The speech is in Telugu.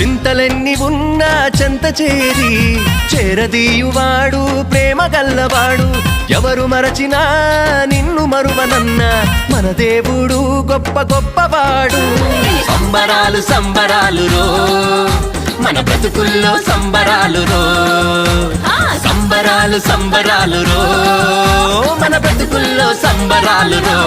చింతలెన్ని ఉన్నా చెంత చేరి చేరదీయువాడు ప్రేమ గల్లవాడు ఎవరు మరచినా నిన్ను మరువనన్న మన దేవుడు గొప్ప గొప్పవాడు సంబరాలు సంబరాలు రో మన బ్రతుకుల్లో సంబరాలు రో సంబరాలు సంబరాలు రో మన బ్రతుకుల్లో సంబరాలు రో